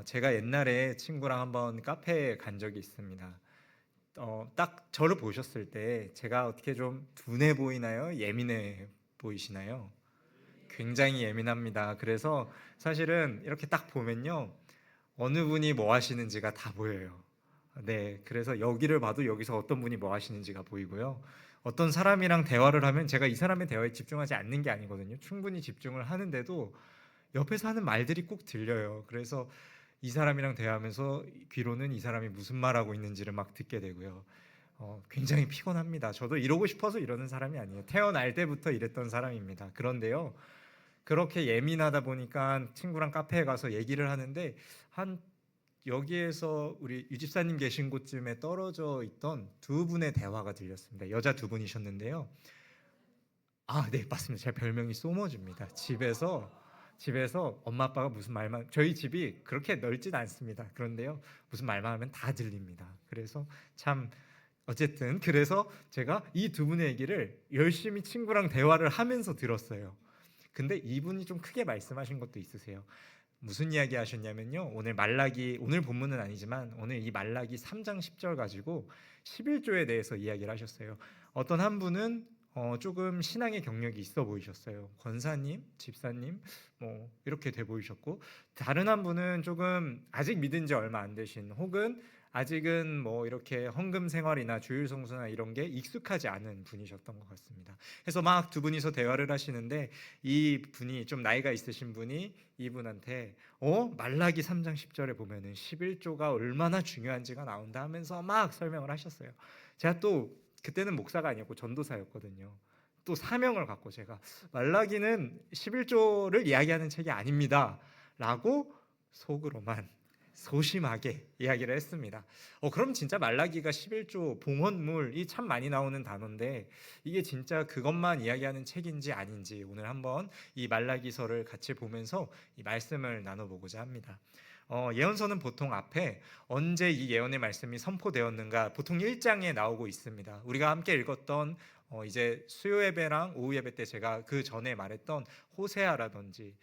제가 옛날에 친구랑 한번 카페에 간 적이 있습니다. 딱 저를 보셨을 때 제가 어떻게 좀 둔해 보이나요? 예민해 보이시나요? 굉장히 예민합니다. 그래서 사실은 이렇게 딱 보면요. 어느 분이 뭐 하시는지가 다 보여요. 네, 그래서 여기를 봐도 여기서 어떤 분이 뭐 하시는지가 보이고요. 어떤 사람이랑 대화를 하면 제가 이 사람의 대화에 집중하지 않는 게 아니거든요. 충분히 집중을 하는데도 옆에서 하는 말들이 꼭 들려요. 그래서 이 사람이랑 대화하면서 귀로는 이 사람이 무슨 말하고 있는지를 막 듣게 되고요. 굉장히 피곤합니다. 저도 이러고 싶어서 이러는 사람이 아니에요. 태어날 때부터 이랬던 사람입니다. 그런데요, 그렇게 예민하다 보니까 친구랑 카페에 가서 얘기를 하는데 한 여기에서 우리 유 집사님 계신 곳쯤에 떨어져 있던 두 분의 대화가 들렸습니다. 여자 두 분이셨는데요. 아, 네, 맞습니다. 제 별명이 소머즈입니다. 집에서 엄마 아빠가 무슨 말만, 저희 집이 그렇게 넓진 않습니다. 그런데요, 무슨 말만 하면 다 들립니다. 그래서 참, 어쨌든 그래서 제가 이 두 분의 얘기를 열심히 친구랑 대화를 하면서 들었어요. 근데 이분이 좀 크게 말씀하신 것도 있으세요. 무슨 이야기 하셨냐면요. 오늘 본문은 아니지만 오늘 이 말라기 3장 10절 가지고 11조에 대해서 이야기를 하셨어요. 어떤 한 분은 조금 신앙의 경력이 있어 보이셨어요. 권사님, 집사님, 뭐 이렇게 돼 보이셨고, 다른 한 분은 조금 아직 믿은 지 얼마 안 되신, 혹은 아직은 뭐 이렇게 헌금 생활이나 주일 성수나 이런 게 익숙하지 않은 분이셨던 것 같습니다. 그래서 막 두 분이서 대화를 하시는데 이 분이 좀 나이가 있으신 분이 이분한테 말라기 3장 10절에 보면은 11조가 얼마나 중요한지가 나온다 하면서 막 설명을 하셨어요. 제가 또 그때는 목사가 아니었고 전도사였거든요. 또 사명을 갖고 제가 말라기는 11조를 이야기하는 책이 아닙니다 라고 속으로만 소심하게 이야기를 했습니다. 그럼 진짜 말라기가 11조 봉헌물이 참 많이 나오는 단어인데 이게 진짜 그것만 이야기하는 책인지 아닌지 오늘 한번 이 말라기서를 같이 보면서 이 말씀을 나눠보고자 합니다. 예언서는 보통 앞에 언제 이 예언의 말씀이 선포되었는가 보통 1장에 나오고 있습니다. 우리가 함께 읽었던 이제 수요 예배랑 오후 예배 때 제가 그 전에 말했던 호세아라든지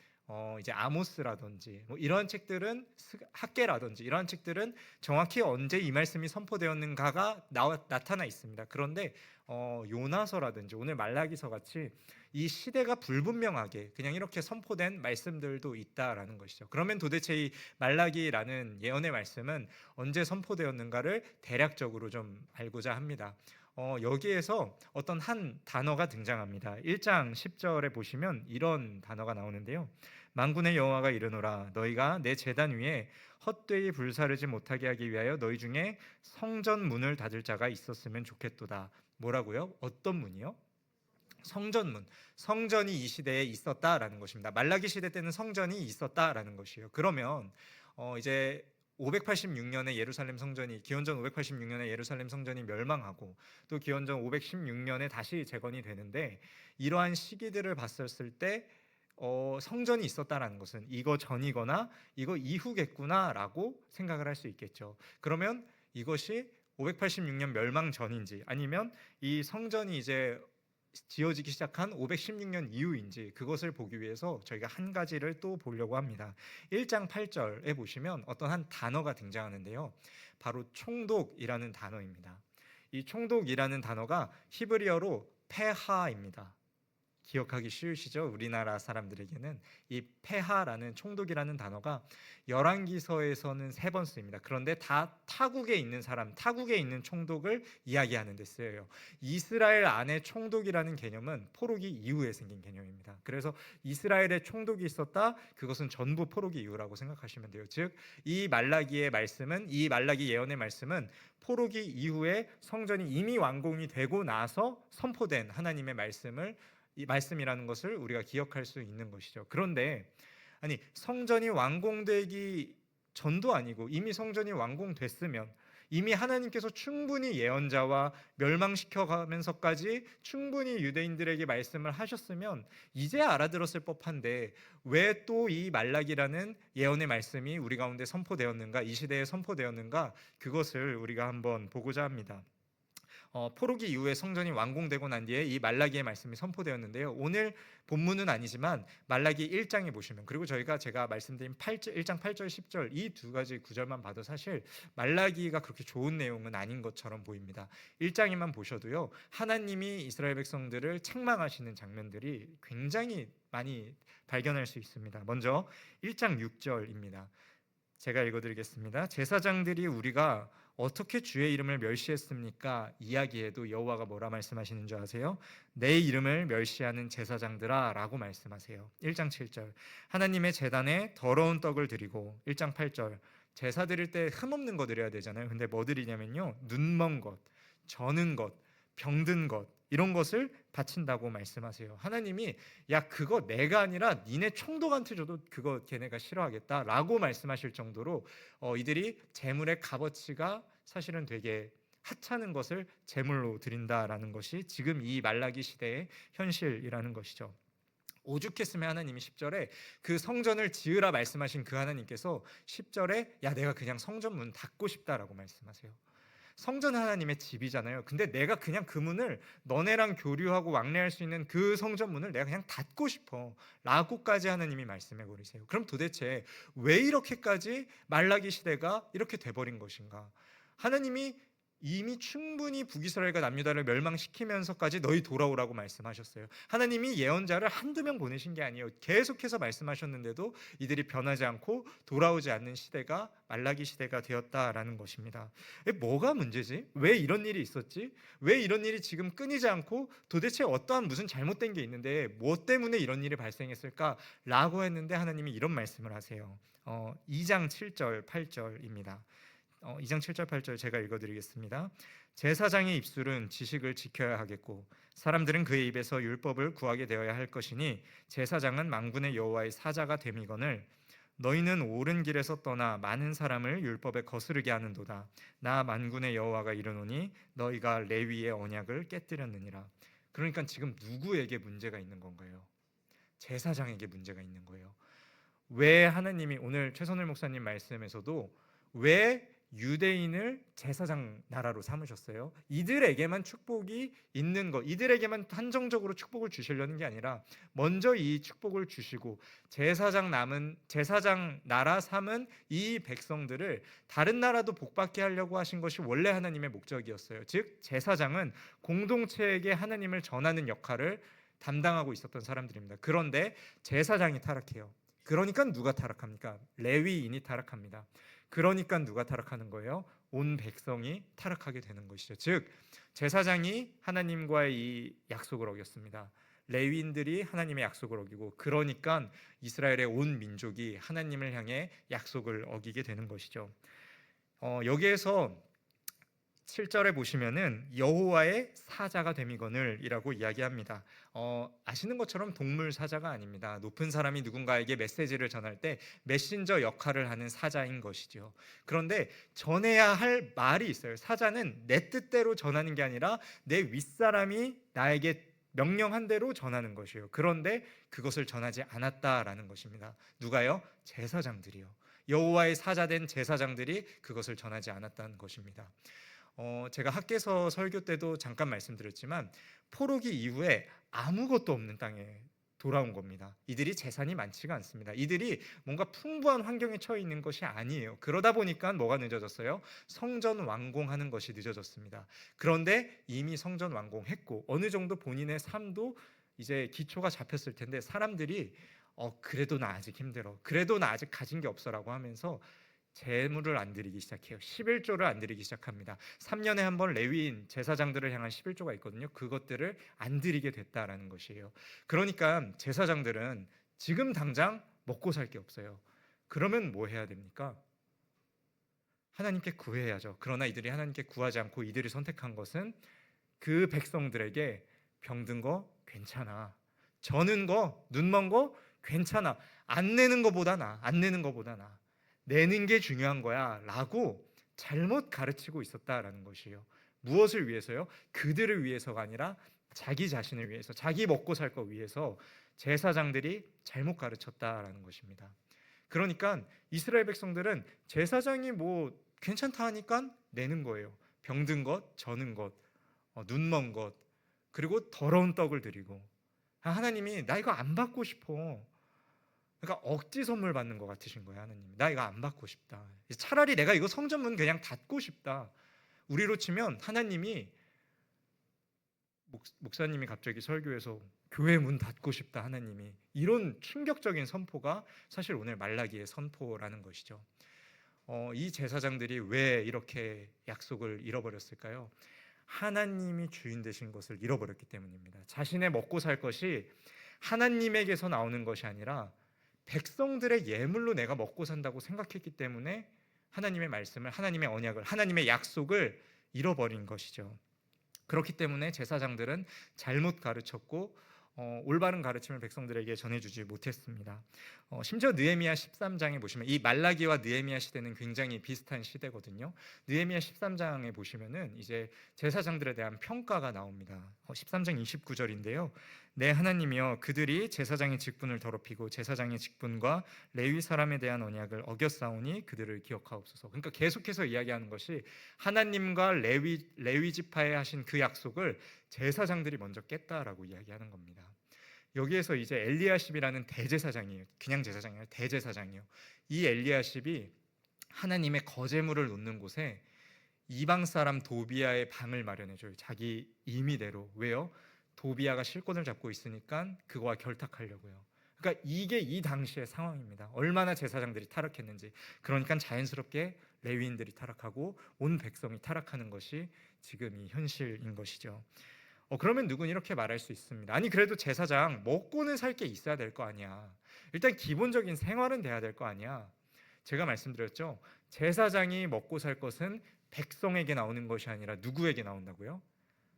이제 아모스라든지 뭐 이런 책들은 학계라든지 이런 책들은 정확히 언제 이 말씀이 선포되었는가가 나타나 있습니다. 그런데 요나서라든지 오늘 말라기서 같이 이 시대가 불분명하게 그냥 이렇게 선포된 말씀들도 있다라는 것이죠. 그러면 도대체 이 말라기라는 예언의 말씀은 언제 선포되었는가를 대략적으로 좀 알고자 합니다. 여기에서 어떤 한 단어가 등장합니다. 1장 10절에 보시면 이런 단어가 나오는데요. 만군의 여호와가 이르노라 너희가 내 제단 위에 헛되이 불사르지 못하게 하기 위하여 너희 중에 성전 문을 닫을 자가 있었으면 좋겠도다. 뭐라고요? 어떤 문이요? 성전문. 성전이 이 시대에 있었다라는 것입니다. 말라기 시대 때는 성전이 있었다라는 것이에요. 그러면 이제 586년에 예루살렘 성전이 기원전 586년에 예루살렘 성전이 멸망하고 또 기원전 516년에 다시 재건이 되는데 이러한 시기들을 봤었을 때 성전이 있었다라는 것은 이거 전이거나 이거 이후겠구나라고 생각을 할 수 있겠죠. 그러면 이것이 586년 멸망 전인지 아니면 이 성전이 이제 지어지기 시작한 516년 이후인지 그것을 보기 위해서 저희가 한 가지를 또 보려고 합니다. 1장 8절에 보시면 어떤 한 단어가 등장하는데요. 바로 총독이라는 단어입니다. 이 총독이라는 단어가 히브리어로 페하입니다. 기억하기 쉬우시죠? 우리나라 사람들에게는 이 폐하라는 총독이라는 단어가 열왕기서에서는 3번 쓰입니다. 그런데 다 타국에 있는 사람, 타국에 있는 총독을 이야기하는 데 쓰여요. 이스라엘 안에 총독이라는 개념은 포로기 이후에 생긴 개념입니다. 그래서 이스라엘에 총독이 있었다, 그것은 전부 포로기 이후라고 생각하시면 돼요. 즉, 이 말라기의 말씀은, 이 말라기 예언의 말씀은 포로기 이후에 성전이 이미 완공이 되고 나서 선포된 하나님의 말씀을 이 말씀이라는 것을 우리가 기억할 수 있는 것이죠. 그런데 아니 성전이 완공되기 전도 아니고 이미 성전이 완공됐으면 이미 하나님께서 충분히 예언자와 멸망시켜 가면서까지 충분히 유대인들에게 말씀을 하셨으면 이제 알아들었을 법한데 왜 또 이 말라기라는 예언의 말씀이 우리 가운데 선포되었는가, 이 시대에 선포되었는가, 그것을 우리가 한번 보고자 합니다. 포로기 이후에 성전이 완공되고 난 뒤에 이 말라기의 말씀이 선포되었는데요. 오늘 본문은 아니지만 말라기 1장에 보시면, 그리고 제가 말씀드린 1장 8절 10절 이 두 가지 구절만 봐도 사실 말라기가 그렇게 좋은 내용은 아닌 것처럼 보입니다. 1장에만 보셔도요, 하나님이 이스라엘 백성들을 책망하시는 장면들이 굉장히 많이 발견할 수 있습니다. 먼저 1장 6절입니다. 제가 읽어드리겠습니다. 제사장들이 우리가 어떻게 주의 이름을 멸시했습니까? 이야기에도 여호와가 뭐라 말씀하시는 줄 아세요? 내 이름을 멸시하는 제사장들아 라고 말씀하세요. 1장 7절 하나님의 제단에 더러운 떡을 드리고, 1장 8절 제사 드릴 때 흠없는 거 드려야 되잖아요. 근데 뭐 드리냐면요, 눈먼 것, 저는 것, 병든 것, 이런 것을 바친다고 말씀하세요. 하나님이 야 그거 내가 아니라 니네 총독한테 줘도 그거 걔네가 싫어하겠다라고 말씀하실 정도로 이들이 재물의 값어치가 사실은 되게 하찮은 것을 제물로 드린다라는 것이 지금 이 말라기 시대의 현실이라는 것이죠. 오죽했으면 하나님이 10절에 그 성전을 지으라 말씀하신 그 하나님께서 10절에 야 내가 그냥 성전 문 닫고 싶다라고 말씀하세요. 성전 하나님의 집이잖아요. 근데 내가 그냥 그 문을 너네랑 교류하고 왕래할 수 있는 그 성전 문을 내가 그냥 닫고 싶어 라고까지 하나님이 말씀해 버리세요. 그럼 도대체 왜 이렇게까지 말라기 시대가 이렇게 돼버린 것인가? 하나님이 이미 충분히 북이스라엘과 남유다를 멸망시키면서까지 너희 돌아오라고 말씀하셨어요. 하나님이 예언자를 한두 명 보내신 게 아니에요. 계속해서 말씀하셨는데도 이들이 변하지 않고 돌아오지 않는 시대가 말라기 시대가 되었다라는 것입니다. 뭐가 문제지? 왜 이런 일이 있었지? 왜 이런 일이 지금 끊이지 않고 도대체 어떠한 무슨 잘못된 게 있는데 뭐 때문에 이런 일이 발생했을까? 라고 했는데 하나님이 이런 말씀을 하세요. 2장 7절 8절입니다. 2장 7절 8절 제가 읽어드리겠습니다. 제사장의 입술은 지식을 지켜야 하겠고 사람들은 그의 입에서 율법을 구하게 되어야 할 것이니 제사장은 만군의 여호와의 사자가 됨이거늘 너희는 옳은 길에서 떠나 많은 사람을 율법에 거스르게 하는도다. 나 만군의 여호와가 이르노니 너희가 레위의 언약을 깨뜨렸느니라. 그러니까 지금 누구에게 문제가 있는 건가요? 제사장에게 문제가 있는 거예요. 왜 하나님이 오늘 최선을 목사님 말씀에서도 왜 유대인을 제사장 나라로 삼으셨어요? 이들에게만 축복이 있는 것, 이들에게만 한정적으로 축복을 주시려는 게 아니라 먼저 이 축복을 주시고 제사장 나라 삼은 이 백성들을 다른 나라도 복받게 하려고 하신 것이 원래 하나님의 목적이었어요. 즉 제사장은 공동체에게 하나님을 전하는 역할을 담당하고 있었던 사람들입니다. 그런데 제사장이 타락해요. 그러니까 누가 타락합니까? 레위인이 타락합니다. 그러니까 누가 타락하는 거예요? 온 백성이 타락하게 되는 것이죠. 즉 제사장이 하나님과의 이 약속을 어겼습니다. 레위인들이 하나님의 약속을 어기고, 그러니까 이스라엘의 온 민족이 하나님을 향해 약속을 어기게 되는 것이죠. 여기에서 7절에 보시면은 여호와의 사자가 됨이거늘이라고 이야기합니다. 아시는 것처럼 동물 사자가 아닙니다. 높은 사람이 누군가에게 메시지를 전할 때 메신저 역할을 하는 사자인 것이죠. 그런데 전해야 할 말이 있어요. 사자는 내 뜻대로 전하는 게 아니라 내 윗사람이 나에게 명령한 대로 전하는 것이에요. 그런데 그것을 전하지 않았다라는 것입니다. 누가요? 제사장들이요. 여호와의 사자된 제사장들이 그것을 전하지 않았다는 것입니다. 제가 학개서 설교 때도 잠깐 말씀드렸지만 포로기 이후에 아무것도 없는 땅에 돌아온 겁니다. 이들이 재산이 많지가 않습니다. 이들이 뭔가 풍부한 환경에 처해 있는 것이 아니에요. 그러다 보니까 뭐가 늦어졌어요? 성전 완공하는 것이 늦어졌습니다. 그런데 이미 성전 완공했고 어느 정도 본인의 삶도 이제 기초가 잡혔을 텐데 사람들이 그래도 나 아직 힘들어, 그래도 나 아직 가진 게 없어라고 하면서 제물을 안 드리기 시작해요. 11조를 안 드리기 시작합니다. 3년에 한 번 레위인 제사장들을 향한 11조가 있거든요. 그것들을 안 드리게 됐다라는 것이에요. 그러니까 제사장들은 지금 당장 먹고 살 게 없어요. 그러면 뭐 해야 됩니까? 하나님께 구해야죠. 그러나 이들이 하나님께 구하지 않고 이들이 선택한 것은 그 백성들에게 병든 거 괜찮아, 저는 거, 눈먼 거 괜찮아, 안 내는 거보다 나, 안 내는 거보다 나, 내는 게 중요한 거야 라고 잘못 가르치고 있었다라는 것이에요. 무엇을 위해서요? 그들을 위해서가 아니라 자기 자신을 위해서, 자기 먹고 살 거 위해서 제사장들이 잘못 가르쳤다라는 것입니다. 그러니까 이스라엘 백성들은 제사장이 뭐 괜찮다 하니까 내는 거예요. 병든 것, 저는 것, 눈먼 것, 그리고 더러운 떡을 드리고, 하나님이 나 이거 안 받고 싶어. 그러니까 억지 선물 받는 것 같으신 거예요. 하나님, 나 이거 안 받고 싶다. 차라리 내가 이거 성전문 그냥 닫고 싶다. 우리로 치면 하나님이, 목사님이 갑자기 설교에서 교회 문 닫고 싶다, 하나님이, 이런 충격적인 선포가 사실 오늘 말라기의 선포라는 것이죠. 이 제사장들이 왜 이렇게 약속을 잃어버렸을까요? 하나님이 주인 되신 것을 잃어버렸기 때문입니다. 자신의 먹고 살 것이 하나님에게서 나오는 것이 아니라 백성들의 예물로 내가 먹고 산다고 생각했기 때문에 하나님의 말씀을, 하나님의 언약을, 하나님의 약속을 잃어버린 것이죠. 그렇기 때문에 제사장들은 잘못 가르쳤고 올바른 가르침을 백성들에게 전해주지 못했습니다. 심지어 느헤미야 13장에 보시면, 이 말라기와 느헤미야 시대는 굉장히 비슷한 시대거든요. 느헤미야 13장에 보시면은 이제 제사장들에 대한 평가가 나옵니다. 13장 29절인데요. 내 하나님이여, 그들이 제사장의 직분을 더럽히고 제사장의 직분과 레위 사람에 대한 언약을 어겼사오니 그들을 기억하옵소서. 그러니까 계속해서 이야기하는 것이 하나님과 레위 지파에 하신 그 약속을 제사장들이 먼저 깼다라고 이야기하는 겁니다. 여기에서 이제 엘리야십이라는 대제사장이에요. 그냥 제사장이 아니라 대제사장이에요. 이 엘리야십이 하나님의 거제물을 놓는 곳에 이방 사람 도비아의 방을 마련해줘요. 자기 임의대로. 왜요? 도비아가 실권을 잡고 있으니까 그거와 결탁하려고요. 그러니까 이게 이 당시의 상황입니다. 얼마나 제사장들이 타락했는지. 그러니까 자연스럽게 레위인들이 타락하고 온 백성이 타락하는 것이 지금 이 현실인 것이죠. 그러면 누군 이렇게 말할 수 있습니다. 아니, 그래도 제사장 먹고는 살 게 있어야 될 거 아니야. 일단 기본적인 생활은 돼야 될 거 아니야. 제가 말씀드렸죠. 제사장이 먹고 살 것은 백성에게 나오는 것이 아니라 누구에게 나온다고요?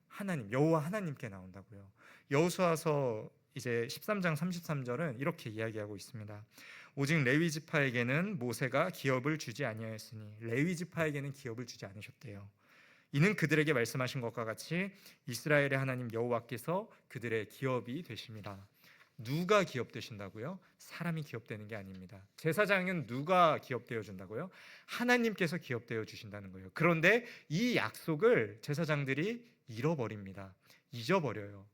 하나님, 여호와 하나님께 나온다고요. 여호수아서 이제 13장 33절은 이렇게 이야기하고 있습니다. 오직 레위 지파에게는 모세가 기업을 주지 아니하였으니, 레위 지파에게는 기업을 주지 않으셨대요. 이는 그들에게 말씀하신 것과 같이 이스라엘의 하나님 여호와께서 그들의 기업이 되심이라. 누가 기업되신다고요? 사람이 기업되는 게 아닙니다. 제사장은 누가 기업되어 준다고요? 하나님께서 기업되어 주신다는 거예요. 그런데 이 약속을 제사장들이 잃어버립니다. 잊어버려요.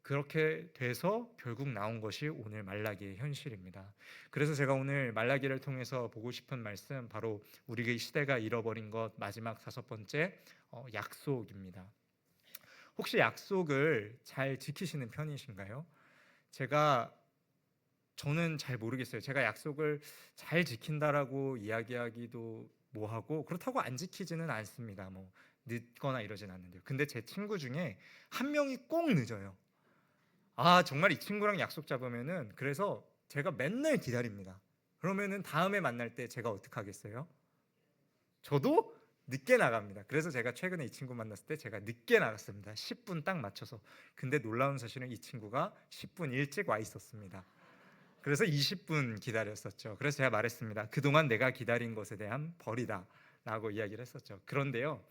그렇게 돼서 결국 나온 것이 오늘 말라기의 현실입니다. 그래서 제가 오늘 말라기를 통해서 보고 싶은 말씀, 바로 우리의 시대가 잃어버린 것 마지막 5번째, 약속입니다. 혹시 약속을 잘 지키시는 편이신가요? 저는 잘 모르겠어요. 제가 약속을 잘 지킨다라고 이야기하기도 뭐하고, 그렇다고 안 지키지는 않습니다. 늦거나 이러진 않는데요. 근데 제 친구 중에 한 명이 꼭 늦어요. 정말 이 친구랑 약속 잡으면은, 그래서 제가 맨날 기다립니다. 그러면은 다음에 만날 때 제가 어떻게 하겠어요? 저도 늦게 나갑니다. 그래서 제가 최근에 이 친구 만났을 때 제가 늦게 나갔습니다. 10분 딱 맞춰서. 근데 놀라운 사실은 이 친구가 10분 일찍 와 있었습니다. 그래서 20분 기다렸었죠. 그래서 제가 말했습니다. 그동안 내가 기다린 것에 대한 벌이다 라고 이야기를 했었죠. 그런데요,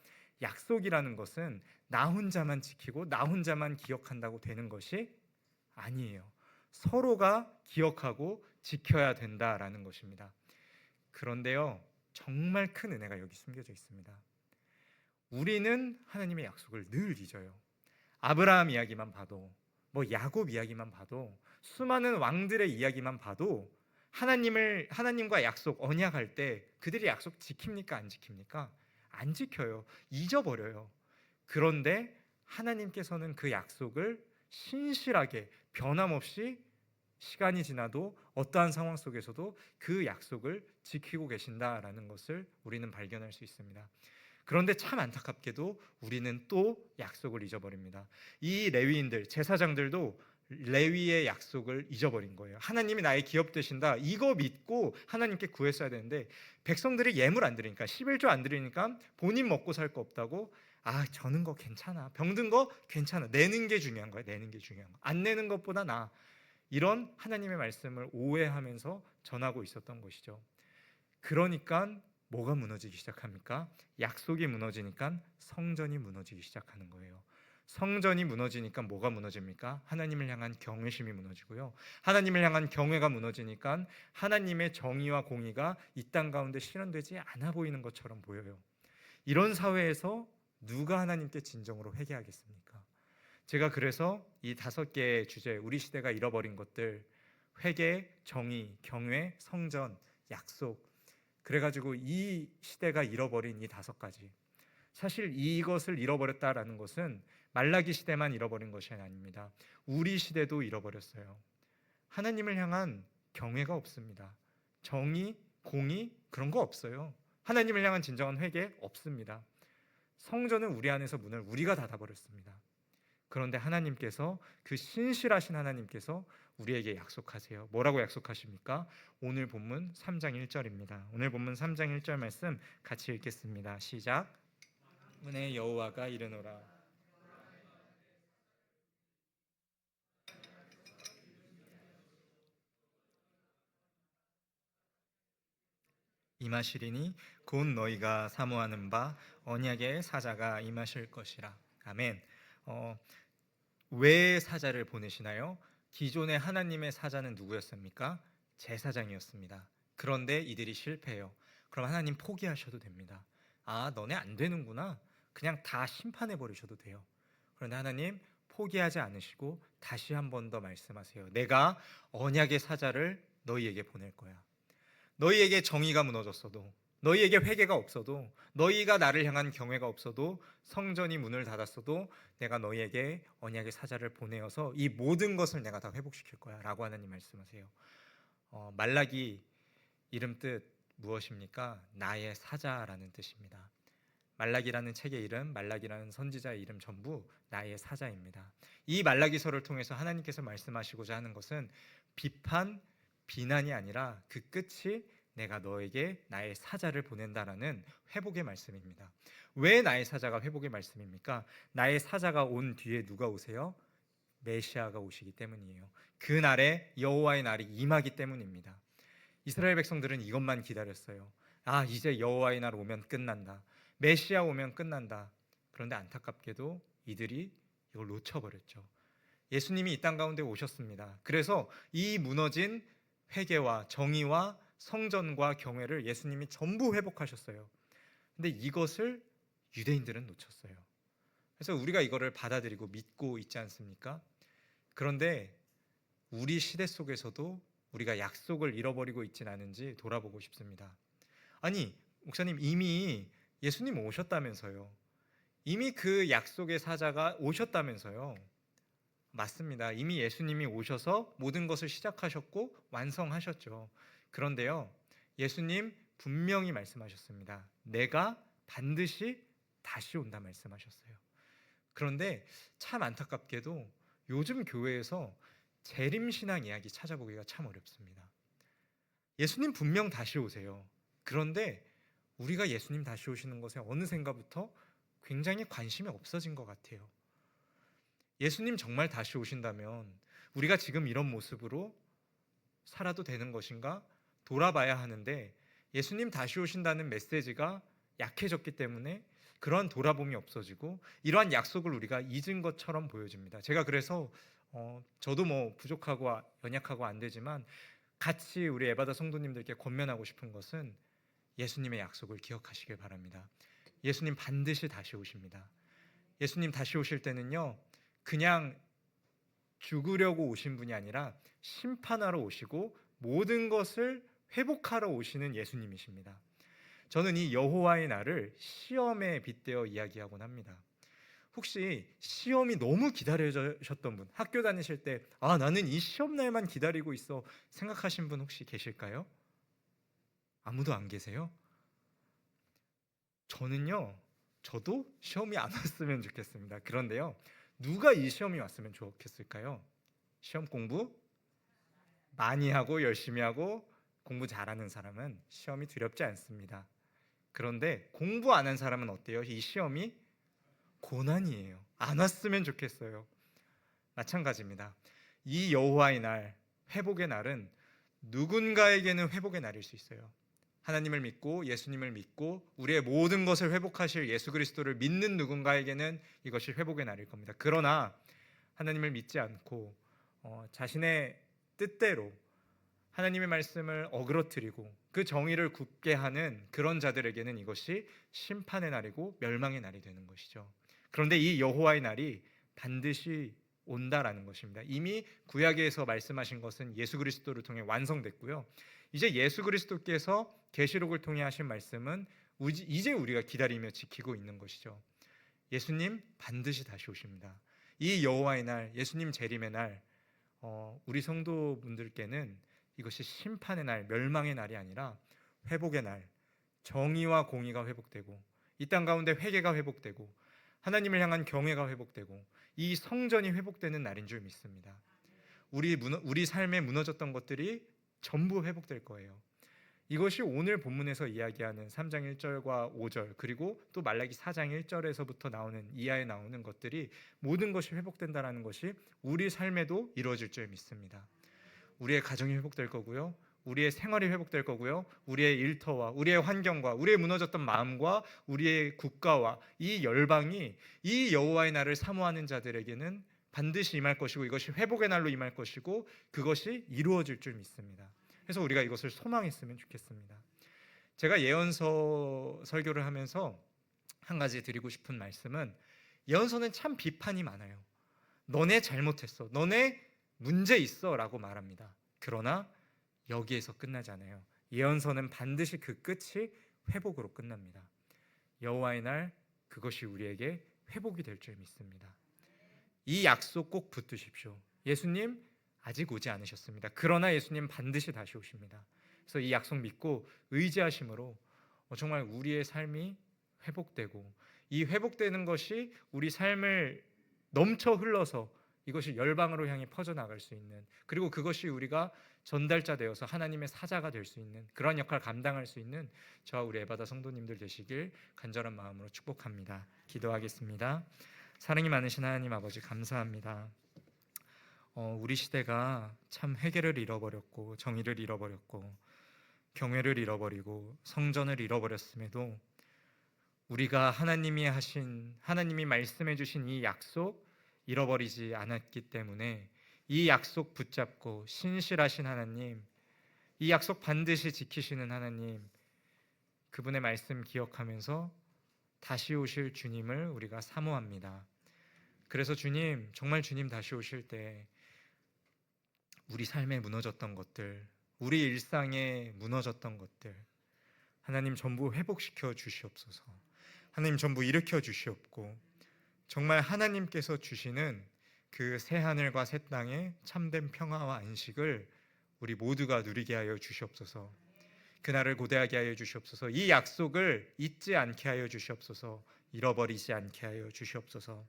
약속이라는 것은 나 혼자만 지키고 나 혼자만 기억한다고 되는 것이 아니에요. 서로가 기억하고 지켜야 된다라는 것입니다. 그런데요, 정말 큰 은혜가 여기 숨겨져 있습니다. 우리는 하나님의 약속을 늘 잊어요. 아브라함 이야기만 봐도, 야곱 이야기만 봐도, 수많은 왕들의 이야기만 봐도 하나님과 약속, 언약할 때 그들이 약속 지킵니까? 안 지킵니까? 안 지켜요. 잊어버려요. 그런데 하나님께서는 그 약속을 신실하게 변함없이 시간이 지나도 어떠한 상황 속에서도 그 약속을 지키고 계신다라는 것을 우리는 발견할 수 있습니다. 그런데 참 안타깝게도 우리는 또 약속을 잊어버립니다. 이 레위인들, 제사장들도 레위의 약속을 잊어버린 거예요. 하나님이 나의 기업 되신다, 이거 믿고 하나님께 구했어야 되는데, 백성들이 예물 안 드리니까, 11조 안 드리니까 본인 먹고 살 거 없다고, 저는 거 괜찮아, 병든 거 괜찮아, 내는 게 중요한 거야. 내는 게 중요한 거, 안 내는 것보다 나아. 이런 하나님의 말씀을 오해하면서 전하고 있었던 것이죠. 그러니까 뭐가 무너지기 시작합니까? 약속이 무너지니까 성전이 무너지기 시작하는 거예요. 성전이 무너지니까 뭐가 무너집니까? 하나님을 향한 경외심이 무너지고요. 하나님을 향한 경외가 무너지니까 하나님의 정의와 공의가 이 땅 가운데 실현되지 않아 보이는 것처럼 보여요. 이런 사회에서 누가 하나님께 진정으로 회개하겠습니까? 제가 그래서 이 5개의 주제, 우리 시대가 잃어버린 것들, 회개, 정의, 경외, 성전, 약속, 그래가지고 이 시대가 잃어버린 이 5가지, 사실 이것을 잃어버렸다라는 것은 말라기 시대만 잃어버린 것이 아닙니다. 우리 시대도 잃어버렸어요. 하나님을 향한 경외가 없습니다. 정의, 공의, 그런 거 없어요. 하나님을 향한 진정한 회개 없습니다. 성전은 우리 안에서 문을 우리가 닫아버렸습니다. 그런데 하나님께서, 그 신실하신 하나님께서 우리에게 약속하세요. 뭐라고 약속하십니까? 오늘 본문 3장 1절입니다. 오늘 본문 3장 1절 말씀 같이 읽겠습니다. 시작. 문에 여호와가 이르노라. 임하시리니 곧 너희가 사모하는 바 언약의 사자가 임하실 것이라. 아멘. 왜 사자를 보내시나요? 기존의 하나님의 사자는 누구였습니까? 제사장이었습니다. 그런데 이들이 실패해요. 그럼 하나님 포기하셔도 됩니다. 아, 너네 안 되는구나. 그냥 다 심판해 버리셔도 돼요. 그런데 하나님 포기하지 않으시고 다시 한 번 더 말씀하세요. 내가 언약의 사자를 너희에게 보낼 거야. 너희에게 정의가 무너졌어도, 너희에게 회개가 없어도, 너희가 나를 향한 경외가 없어도, 성전이 문을 닫았어도 내가 너희에게 언약의 사자를 보내어서 이 모든 것을 내가 다 회복시킬 거야 라고 하나님 말씀하세요. 말라기 이름 뜻 무엇입니까? 나의 사자라는 뜻입니다. 말라기라는 책의 이름, 말라기라는 선지자의 이름 전부 나의 사자입니다. 이 말라기서를 통해서 하나님께서 말씀하시고자 하는 것은 비판, 비난이 아니라 그 끝이 내가 너에게 나의 사자를 보낸다라는 회복의 말씀입니다. 왜 나의 사자가 회복의 말씀입니까? 나의 사자가 온 뒤에 누가 오세요? 메시아가 오시기 때문이에요. 그 날에 여호와의 날이 임하기 때문입니다. 이스라엘 백성들은 이것만 기다렸어요. 아, 이제 여호와의 날 오면 끝난다. 메시아 오면 끝난다. 그런데 안타깝게도 이들이 이걸 놓쳐버렸죠. 예수님이 이 땅 가운데 오셨습니다. 그래서 이 무너진 회개와 정의와 성전과 경외를 예수님이 전부 회복하셨어요. 근데 이것을 유대인들은 놓쳤어요. 그래서 우리가 이거를 받아들이고 믿고 있지 않습니까? 그런데 우리 시대 속에서도 우리가 약속을 잃어버리고 있진 않은지 돌아보고 싶습니다. 아니, 목사님, 이미 예수님 오셨다면서요. 이미 그 약속의 사자가 오셨다면서요. 맞습니다. 이미 예수님이 오셔서 모든 것을 시작하셨고 완성하셨죠. 그런데요, 예수님 분명히 말씀하셨습니다. 내가 반드시 다시 온다 말씀하셨어요. 그런데 참 안타깝게도 요즘 교회에서 재림신앙 이야기 찾아보기가 참 어렵습니다. 예수님 분명 다시 오세요. 그런데 우리가 예수님 다시 오시는 것에 어느샌가부터 굉장히 관심이 없어진 것 같아요. 예수님 정말 다시 오신다면 우리가 지금 이런 모습으로 살아도 되는 것인가 돌아봐야 하는데, 예수님 다시 오신다는 메시지가 약해졌기 때문에 그러한 돌아봄이 없어지고 이러한 약속을 우리가 잊은 것처럼 보여집니다. 제가 그래서 저도 뭐 부족하고 연약하고 안 되지만 같이 우리 에바다 성도님들께 권면하고 싶은 것은 예수님의 약속을 기억하시길 바랍니다. 예수님 반드시 다시 오십니다. 예수님 다시 오실 때는요, 그냥 죽으려고 오신 분이 아니라 심판하러 오시고 모든 것을 회복하러 오시는 예수님이십니다. 저는 이 여호와의 날을 시험에 빗대어 이야기하곤 합니다. 혹시 시험이 너무 기다려졌던 분, 학교 다니실 때 아, 나는 이 시험 날만 기다리고 있어 생각하신 분 혹시 계실까요? 아무도 안 계세요? 저도 시험이 안 왔으면 좋겠습니다. 그런데요, 누가 이 시험이 왔으면 좋겠을까요? 시험 공부 많이 하고 열심히 하고 공부 잘하는 사람은 시험이 두렵지 않습니다. 그런데 공부 안 한 사람은 어때요? 이 시험이 고난이에요. 안 왔으면 좋겠어요. 마찬가지입니다. 이 여호와의 날, 회복의 날은 누군가에게는 회복의 날일 수 있어요. 하나님을 믿고 예수님을 믿고 우리의 모든 것을 회복하실 예수 그리스도를 믿는 누군가에게는 이것이 회복의 날일 겁니다. 그러나 하나님을 믿지 않고 자신의 뜻대로 하나님의 말씀을 어그러뜨리고 그 정의를 굽게 하는 그런 자들에게는 이것이 심판의 날이고 멸망의 날이 되는 것이죠. 그런데 이 여호와의 날이 반드시 온다라는 것입니다. 이미 구약에서 말씀하신 것은 예수 그리스도를 통해 완성됐고요. 이제 예수 그리스도께서 계시록을 통해 하신 말씀은 이제 우리가 기다리며 지키고 있는 것이죠. 예수님 반드시 다시 오십니다. 이 여호와의 날, 예수님 재림의 날, 우리 성도분들께는 이것이 심판의 날, 멸망의 날이 아니라 회복의 날, 정의와 공의가 회복되고 이 땅 가운데 회개가 회복되고 하나님을 향한 경외가 회복되고 이 성전이 회복되는 날인 줄 믿습니다. 우리 삶에 무너졌던 것들이 전부 회복될 거예요. 이것이 오늘 본문에서 이야기하는 3장 1절과 5절 그리고 또 말라기 4장 1절에서부터 나오는 이하에 나오는 것들이 모든 것이 회복된다라는 것이 우리 삶에도 이루어질 줄 믿습니다. 우리의 가정이 회복될 거고요. 우리의 생활이 회복될 거고요. 우리의 일터와 우리의 환경과 우리의 무너졌던 마음과 우리의 국가와 이 열방이 이 여호와의 날을 사모하는 자들에게는 반드시 임할 것이고 이것이 회복의 날로 임할 것이고 그것이 이루어질 줄 믿습니다. 그래서 우리가 이것을 소망했으면 좋겠습니다. 제가 예언서 설교를 하면서 한 가지 드리고 싶은 말씀은 예언서는 참 비판이 많아요. 너네 잘못했어. 너네 문제 있어 라고 말합니다. 그러나 여기에서 끝나지 않아요. 예언서는 반드시 그 끝이 회복으로 끝납니다. 여호와의 날 그것이 우리에게 회복이 될 줄 믿습니다. 이 약속 꼭 붙드십시오. 예수님 아직 오지 않으셨습니다. 그러나 예수님 반드시 다시 오십니다. 그래서 이 약속 믿고 의지하심으로 정말 우리의 삶이 회복되고 이 회복되는 것이 우리 삶을 넘쳐 흘러서 이것이 열방으로 향해 퍼져나갈 수 있는 그리고 그것이 우리가 전달자 되어서 하나님의 사자가 될 수 있는 그런 역할을 감당할 수 있는 저와 우리 에바다 성도님들 되시길 간절한 마음으로 축복합니다. 기도하겠습니다. 사랑이 많으신 하나님 아버지 감사합니다. 우리 시대가 참 회개를 잃어버렸고 정의를 잃어버렸고 경외를 잃어버리고 성전을 잃어버렸음에도 우리가 하나님이 말씀해 주신 이 약속 잃어버리지 않았기 때문에 이 약속 붙잡고 신실하신 하나님, 이 약속 반드시 지키시는 하나님, 그분의 말씀 기억하면서 다시 오실 주님을 우리가 사모합니다. 그래서 주님, 정말 주님 다시 오실 때 우리 삶에 무너졌던 것들, 우리 일상에 무너졌던 것들 하나님 전부 회복시켜 주시옵소서. 하나님 전부 일으켜 주시옵고 정말 하나님께서 주시는 그 새 하늘과 새 땅의 참된 평화와 안식을 우리 모두가 누리게 하여 주시옵소서. 그날을 고대하게 하여 주시옵소서. 이 약속을 잊지 않게 하여 주시옵소서. 잃어버리지 않게 하여 주시옵소서.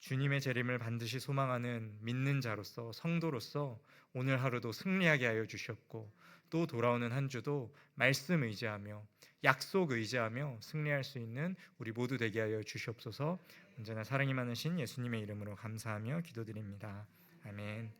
주님의 재림을 반드시 소망하는 믿는 자로서 성도로서 오늘 하루도 승리하게 하여 주시옵고 또 돌아오는 한 주도 말씀 의지하며 약속 의지하며 승리할 수 있는 우리 모두 되게 하여 주시옵소서. 언제나 사랑이 많으신 예수님의 이름으로 감사하며 기도드립니다. 아멘.